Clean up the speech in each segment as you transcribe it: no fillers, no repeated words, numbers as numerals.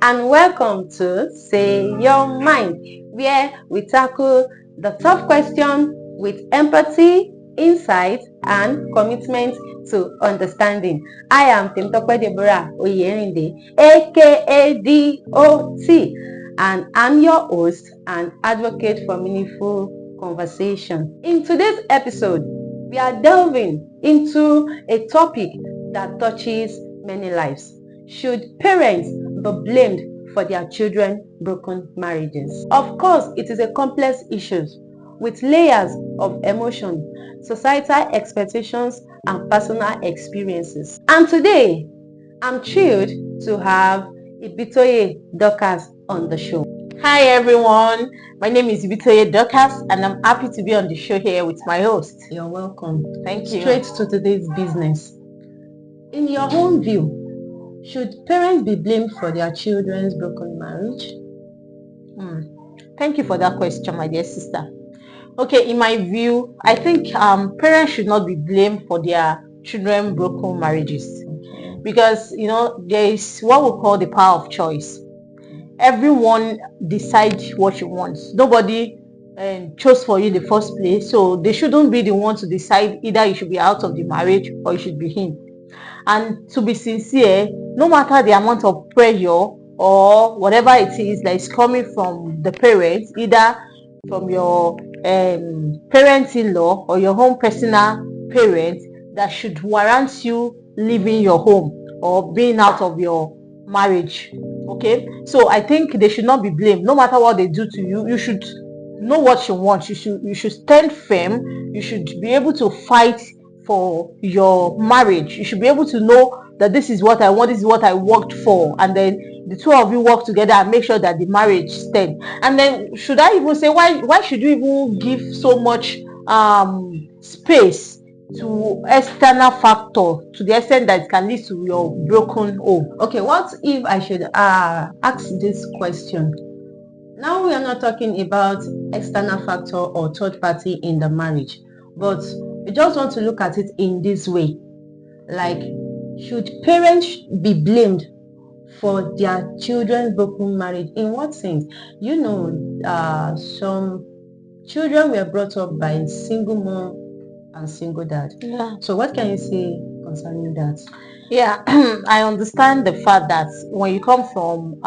and welcome to Say Your Mind, where we tackle the tough question with empathy, insight, and commitment to understanding. I am Temitope Deborah Oyerinde, aka DOT, and I'm your host and advocate for meaningful conversation. In today's episode, we are delving into a topic that touches many lives. Should parents be blamed for their children's broken marriages? Of course, it is a complex issue with layers of emotion, societal expectations, and personal experiences. And today, I'm thrilled to have Ibitoye Dorcas on the show. Hi everyone, my name is Ibitoye Dorcas and I'm happy to be on the show here with my host. You're welcome. Thank you. Straight to today's business. In your own view, should parents be blamed for their children's broken marriage? Thank you for that question, my dear sister. Okay, in my view, I think parents should not be blamed for their children's broken marriages because there is what we call the power of choice. Everyone decides what you want. Nobody chose for you in the first place, so they shouldn't be the one to decide either you should be out of the marriage or you should be in. And to be sincere, no matter the amount of pressure or whatever it is that is coming from the parents, either from your parents-in-law or your home personal parents, that should warrant you leaving your home or being out of your marriage. Okay, so I think they should not be blamed. No matter what they do to you, you should know what you want. You should stand firm. You should be able to fight for your marriage. You should be able to know that this is what I want, this is what I worked for, and then the two of you work together and make sure that the marriage stands. And then should I even say, why should you even give so much space to external factor to the extent that it can lead to your broken home? Okay, what if I should ask this question? Now we are not talking about external factor or third party in the marriage, but we just want to look at it in this way. Like, should parents be blamed for their children's broken marriage? In what sense? Some children were brought up by single mom and single dad. Yeah. So what can you say concerning that? Yeah, I understand the fact that when you come from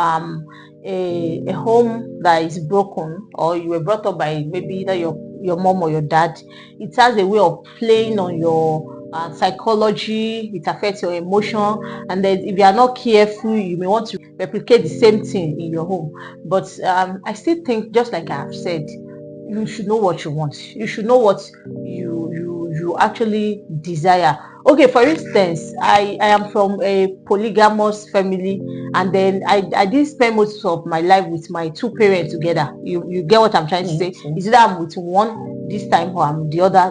a home that is broken, or you were brought up by maybe either your mom or your dad, it has a way of playing on your psychology. It affects your emotion, and then if you are not careful, you may want to replicate the same thing in your home. But I still think, just like I have said, you should know what you want. You should know what you actually desire. Okay, for instance, I am from a polygamous family, and then I did spend most of my life with my two parents together. You get what I'm trying to say? It's either I'm with one this time or I'm the other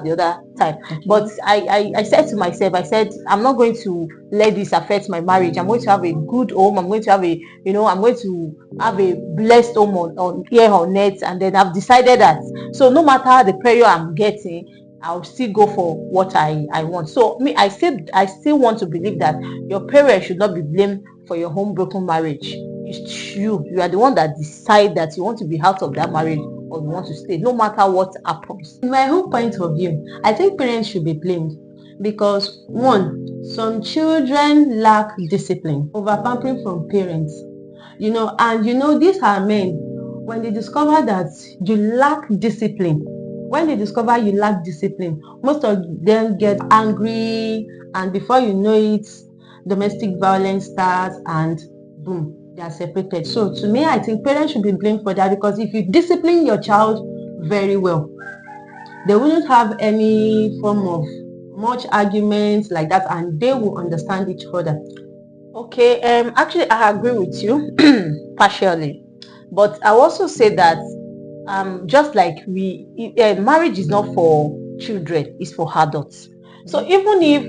time. Okay. But I said to myself, I said, I'm not going to let this affect my marriage. I'm going to have a good home. I'm going to have I'm going to have a blessed home on here on net. And then I've decided that. So no matter the pressure I'm getting, I'll still go for what I want. So I still want to believe that your parents should not be blamed for your home broken marriage. It's you are the one that decide that you want to be out of that marriage or you want to stay, no matter what happens. In my own point of view, I think parents should be blamed because, one, some children lack discipline, over pampering from parents, and these are men. When they discover that you lack discipline, most of them get angry, and before you know it, domestic violence starts, and boom, they are separated. So to me, I think parents should be blamed for that, because if you discipline your child very well, they wouldn't have any form of much arguments like that, and they will understand each other. Okay, actually I agree with you partially, but I also say that just like marriage is not for children, it's for adults. So even if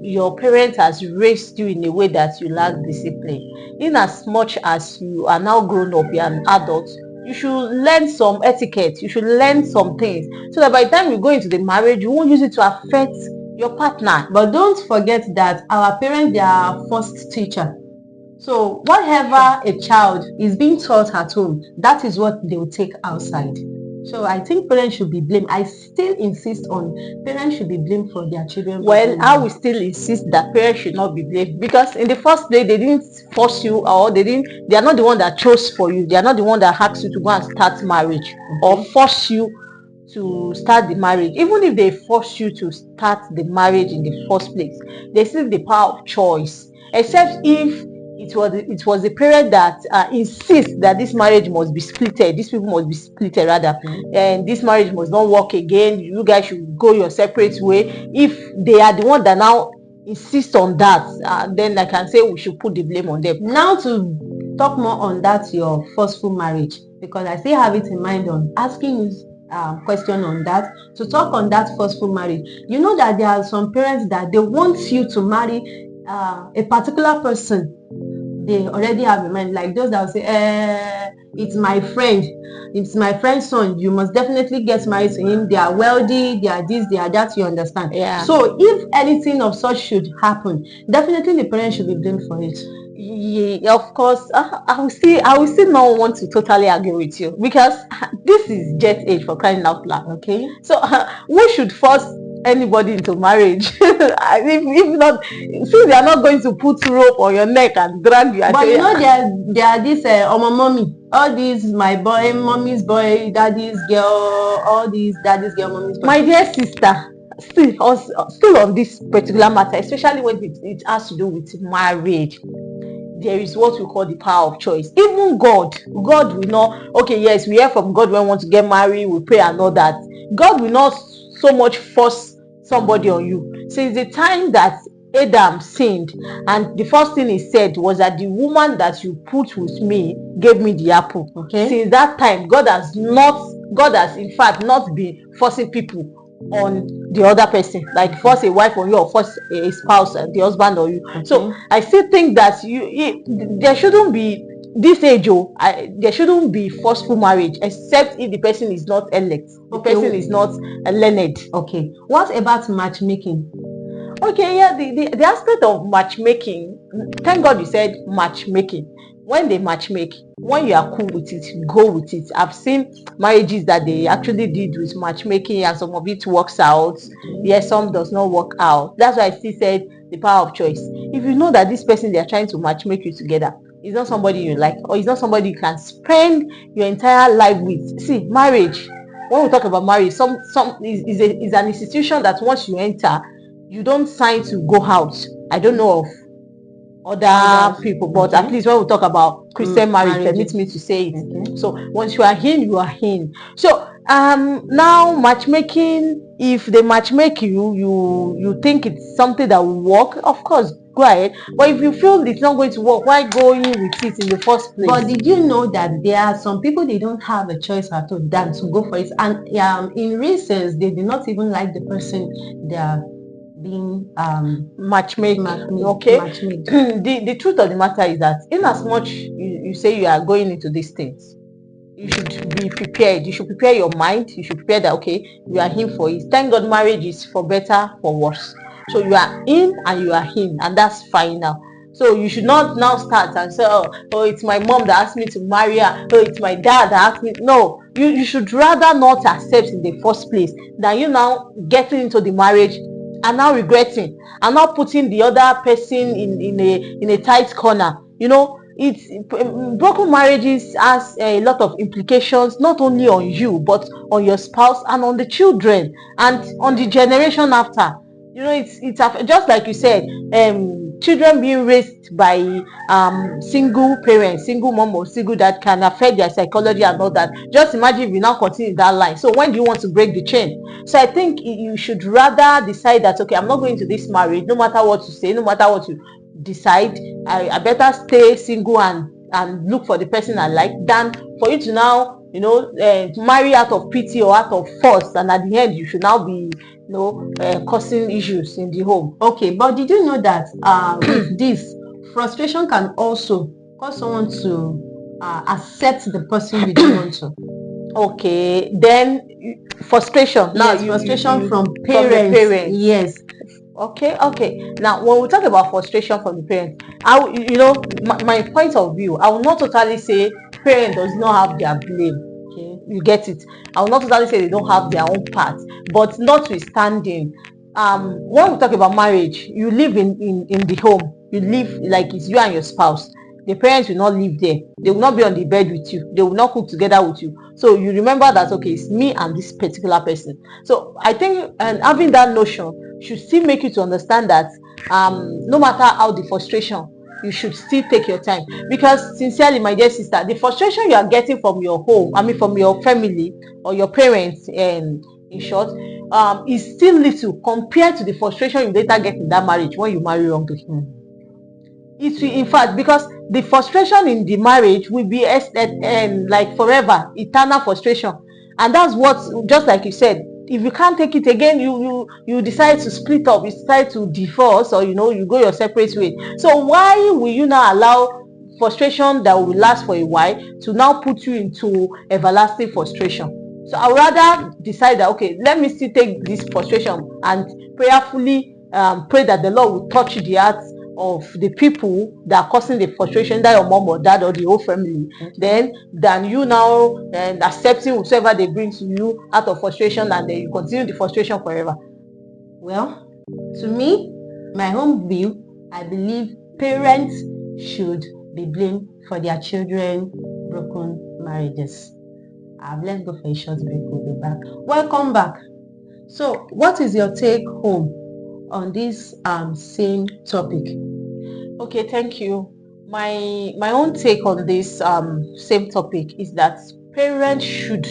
your parent has raised you in a way that you lack discipline, in as much as you are now grown up, you're an adult, you should learn some etiquette, you should learn some things, so that by the time you go into the marriage, you won't use it to affect your partner. But don't forget that our parents, they are our first teacher. So whatever a child is being taught at home, that is what they will take outside. So I think parents should be blamed. I still insist on parents should be blamed for their children. Well, I will still insist that parents should not be blamed, because in the first place they didn't force you, or they are not the one that chose for you. They are not the one that asked you to go and start marriage or force you to start the marriage. Even if they force you to start the marriage in the first place, they still have the power of choice, except if it was the parent that insists that this marriage must be splitted, these people must be splitted rather, and this marriage must not work again, you guys should go your separate way. If they are the one that now insist on that, then I can say we should put the blame on them. Now to talk more on that, your forceful marriage, because I still have it in mind on asking you question on that, to talk on that forceful marriage. You know that there are some parents that they want you to marry a particular person they already have in mind, like those that will say, it's my friend's son, you must definitely get married to him, they are wealthy, they are this, they are that, you understand? Yeah. So if anything of such should happen, definitely the parents should be blamed for it. Yeah, of course, I will still not want to totally agree with you, because this is jet age, for crying out loud. Okay. So we should force anybody into marriage. If not, since they are not going to put rope on your neck and drag you. But you know there are this mommy, all these my boy, mommy's boy, daddy's girl, all these daddy's girl, mommy's boy. My dear sister, still on this particular matter, especially when it has to do with marriage, there is what we call the power of choice. Even God will not, okay, yes, we hear from God when we want to get married, we pray and all that. God will not so much force somebody on you. Since the time that Adam sinned, and the first thing he said was that the woman that you put with me gave me the apple. Okay. Since that time, God has in fact not been forcing people on the other person, like force a wife on you or force a spouse, the husband on you. Okay. So I still think that there shouldn't be this age, there shouldn't be forceful marriage, except if the person is not elect, the person is not learned. Okay, what about matchmaking? Okay, yeah, the aspect of matchmaking, thank God you said matchmaking. When they matchmake, when you are cool with it, go with it. I've seen marriages that they actually did with matchmaking, and some of it works out. Yes, some does not work out. That's why I still said the power of choice. If you know that this person they are trying to matchmake you together is not somebody you like, or is not somebody you can spend your entire life with. See, marriage, when we talk about marriage, some is an institution that once you enter, you don't sign to go out. I don't know of other people, but at least when we talk about Christian marriage, permit me to say it. So once you are in, you are in. So now matchmaking, if they matchmake you think it's something that will work, of course go ahead. But if you feel it's not going to work, why go in with it in the first place? But did you know that there are some people, they don't have a choice at all than to go for it, and in reasons they do not even like the person they are being matchmake. Okay. The truth of the matter is that in as much you say you are going into these things, you should be prepared. You should prepare your mind. You should prepare that, okay, you are in for it. Thank God marriage is for better, for worse. So you are in and you are in, and that's fine now. So you should not now start and say, oh, it's my mom that asked me to marry her, oh, it's my dad that asked me. No, you should rather not accept in the first place than you now getting into the marriage and now regretting and now putting the other person in a tight corner. You know, it's broken marriages has a lot of implications, not only on you but on your spouse and on the children and on the generation after. You know, it's just like you said, children being raised by single parents, single mom or single dad can affect their psychology and all that. Just imagine if you now continue that line. So when do you want to break the chain? So I think you should rather decide that, okay, I'm not going to this marriage, no matter what you say, no matter what you decide, I better stay single and look for the person I like, than for you to now, you know, marry out of pity or out of force, and at the end you should now be, you know, causing issues in the home. Okay, but did you know that with this, frustration can also cause someone to accept the person you don't want to? Okay, then frustration. Now, yes, frustration from parents. Yes. Okay. Now, when we talk about frustration from the parents, my point of view, I will not totally say parent does not have their blame. Okay, you get it. I will not totally say they don't have their own part, but notwithstanding, when we talk about marriage, you live in the home. You live like it's you and your spouse. The parents will not live there. They will not be on the bed with you. They will not cook together with you. So you remember that, okay, it's me and this particular person. So I think, and having that notion should still make you to understand that no matter how the frustration, you should still take your time, because sincerely, my dear sister, the frustration you are getting from your home, I mean from your family or your parents, and in short, is still little compared to the frustration you later get in that marriage when you marry wrongly. It will, in fact, because the frustration in the marriage will be like forever, eternal frustration. And that's what, just like you said, if you can't take it again, you decide to split up, you decide to divorce, or you go your separate way. So why will you now allow frustration that will last for a while to now put you into everlasting frustration? So I would rather decide that, okay, let me still take this frustration and prayerfully pray that the Lord will touch the hearts of the people that are causing the frustration, that your mom or dad or the whole family, then than you now accepting whatever they bring to you out of frustration, and then you continue the frustration forever. Well, to me, my own view, I believe parents should be blamed for their children broken marriages. Let's go for a short break. We'll be back. Welcome back. So, what is your take home on this same topic? Okay, thank you. My own take on this same topic is that parents should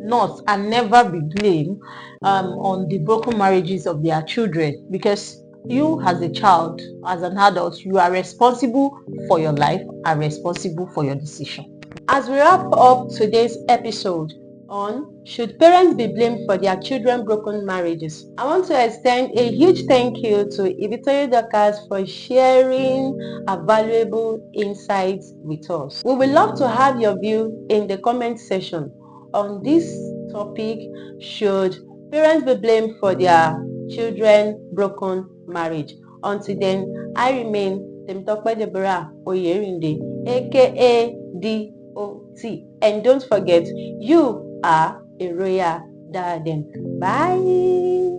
not and never be blamed on the broken marriages of their children, because you as a child, as an adult, you are responsible for your life and responsible for your decision. As we wrap up today's episode on should parents be blamed for their children broken marriages, I want to extend a huge thank you to Ibitoye Dorcas for sharing her valuable insights with us. We would love to have your view in the comment section on this topic. Should parents be blamed for their children broken marriage? Until then, I remain Temitope Deborah Oyerinde, aka DOT. And don't forget, you are a royal diadem. Bye.